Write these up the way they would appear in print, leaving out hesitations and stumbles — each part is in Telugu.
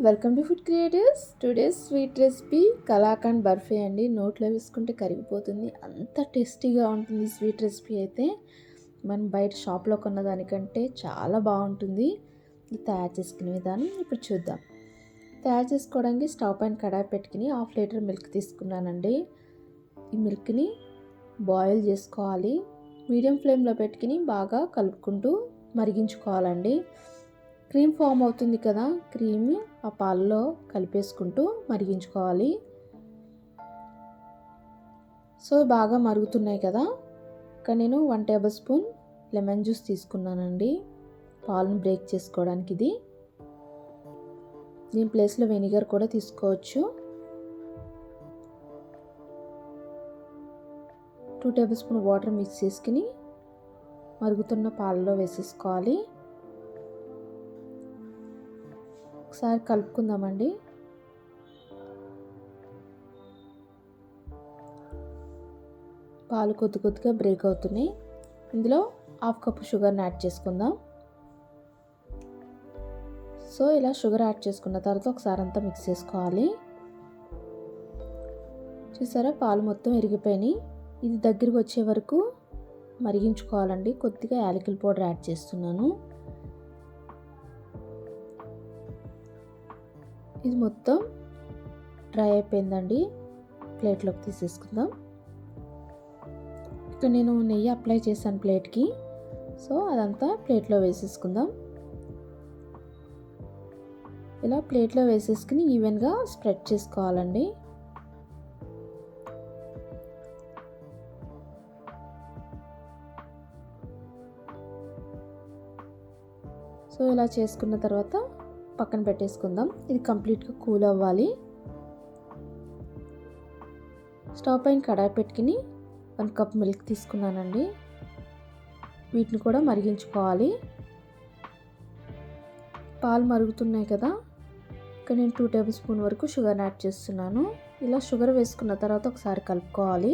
Welcome to food creatives. Today's sweet recipe kalakand barfi అండి. నోట్లో వేసుకుంటే కరిగిపోతుంది, అంత టేస్టీగా ఉంటుంది స్వీట్ రెసిపీ అయితే. మనం బయట షాప్లో కొన్న దానికంటే చాలా బాగుంటుంది. ఇది తయారు చేసుకునే విధానం ఇప్పుడు చూద్దాం. తయారు చేసుకోవడానికి స్టవ్ పైన కడాయి పెట్టుకుని 1/2 లీటర్ మిల్క్ తీసుకున్నానండి. ఈ మిల్క్ని బాయిల్ చేసుకోవాలి. మీడియం ఫ్లేమ్లో పెట్టుకుని బాగా కలుపుకుంటూ మరిగించుకోవాలండి. క్రీమ్ ఫామ్ అవుతుంది కదా, క్రీమ్ ఆ పాలలో కలిపేసుకుంటూ మరిగించుకోవాలి. సో బాగా మరుగుతున్నాయి కదా, ఇక్కడ నేను 1 టేబుల్ స్పూన్ లెమన్ జ్యూస్ తీసుకున్నానండి పాలను బ్రేక్ చేసుకోవడానికి. దీని ప్లేస్లో వెనిగర్ కూడా తీసుకోవచ్చు. 2 టేబుల్ స్పూన్ వాటర్ మిక్స్ చేసుకుని మరుగుతున్న పాలలో వేసేసుకోవాలి. ఒకసారి కలుపుకుందామండి. పాలు కొద్దిగా బ్రేక్ అవుతున్నాయి. ఇందులో 1/2 కప్పు షుగర్ని యాడ్ చేసుకుందాం. సో ఇలా షుగర్ యాడ్ చేసుకున్న తర్వాత ఒకసారి అంతా మిక్స్ చేసుకోవాలి. చూసారా, పాలు మొత్తం విరిగిపోయినాయి. ఇది దగ్గరికి వచ్చే వరకు మరిగించుకోవాలండి. కొద్దిగా యాలకుల పౌడర్ యాడ్ చేస్తున్నాను. ఇది మొత్తం డ్రై అయిపోయిందండి. ప్లేట్లోకి తీసేసుకుందాం. ఇక్కడ నేను నెయ్యి అప్లై చేశాను ప్లేట్కి. సో అదంతా ప్లేట్లో వేసేసుకుందాం. ఇలా ప్లేట్లో వేసేసుకుని ఈవెన్గా స్ప్రెడ్ చేసుకోవాలండి. సో ఇలా చేసుకున్న తర్వాత పక్కన పెట్టేసుకుందాం. ఇది కంప్లీట్గా కూల్ అవ్వాలి. స్టవ్ పైన కడాయి పెట్టుకుని 1 కప్ మిల్క్ తీసుకున్నానండి. వీటిని కూడా మరిగించుకోవాలి. పాలు మరుగుతున్నాయి కదా, ఇక్కడ నేను 2 టేబుల్ స్పూన్ వరకు షుగర్ యాడ్ చేస్తున్నాను. ఇలా షుగర్ వేసుకున్న తర్వాత ఒకసారి కలుపుకోవాలి.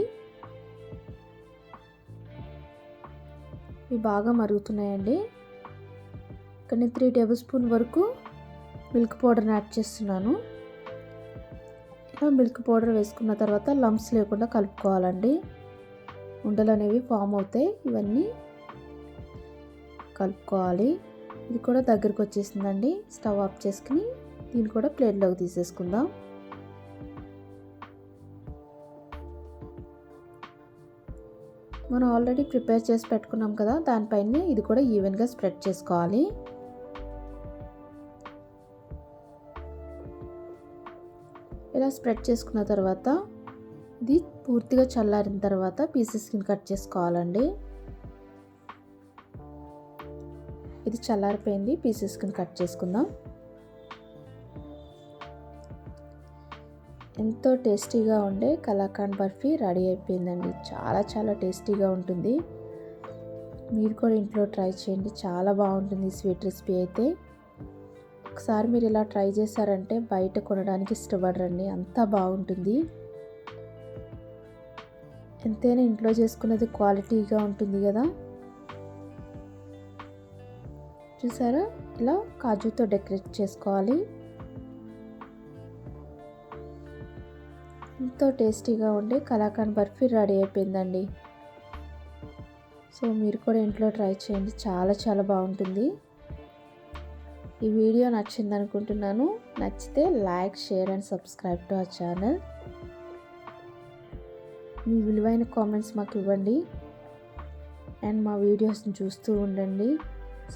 ఇవి బాగా మరుగుతున్నాయండి. ఇక్కడ నేను 3 టేబుల్ స్పూన్ వరకు మిల్క్ పౌడర్ని యాడ్ చేస్తున్నాను. ఇలా మిల్క్ పౌడర్ వేసుకున్న తర్వాత లంప్స్ లేకుండా కలుపుకోవాలండి. ఉండలు అనేవి ఫామ్ అవుతాయి. ఇవన్నీ కలుపుకోవాలి. ఇది కూడా దగ్గరికి వచ్చేసిందండి. స్టవ్ ఆఫ్ చేసుకుని దీన్ని కూడా ప్లేట్లోకి తీసేసుకుందాం. మనం ఆల్రెడీ ప్రిపేర్ చేసి పెట్టుకున్నాం కదా, దానిపైన ఇది కూడా ఈవెన్గా స్ప్రెడ్ చేసుకోవాలి. ఇలా స్ప్రెడ్ చేసుకున్న తర్వాత ఇది పూర్తిగా చల్లారిన తర్వాత పీసెస్ని కట్ చేసుకోవాలండి. ఇది చల్లారిపోయింది, పీసెస్ని కట్ చేసుకుందాం. ఎంతో టేస్టీగా ఉండే కలాకండ్ బర్ఫీ రెడీ అయిపోయిందండి. చాలా టేస్టీగా ఉంటుంది. మీరు కూడా ఇంట్లో ట్రై చేయండి, చాలా బాగుంటుంది స్వీట్ రెసిపీ అయితే. ఒకసారి మీరు ఇలా ట్రై చేశారంటే బయట కొనడానికి ఇష్టపడరండి, అంతా బాగుంటుంది. ఎంతైనా ఇంట్లో చేసుకున్నది క్వాలిటీగా ఉంటుంది కదా. చూసారా, ఇలా కాజుతో డెకరేట్ చేసుకోవాలి. ఎంతో టేస్టీగా ఉండే కలాకండ్ బర్ఫీ రెడీ అయిపోయిందండి. సో మీరు కూడా ఇంట్లో ట్రై చేయండి, చాలా బాగుంటుంది. ఈ వీడియో నచ్చింది అనుకుంటున్నాను. నచ్చితే like, share and subscribe to our channel. మీ విలువైన కామెంట్స్ మాకు ఇవ్వండి అండ్ మా వీడియోస్ని చూస్తూ ఉండండి.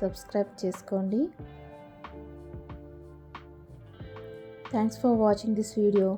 సబ్స్క్రైబ్ చేసుకోండి. Thanks for watching this video.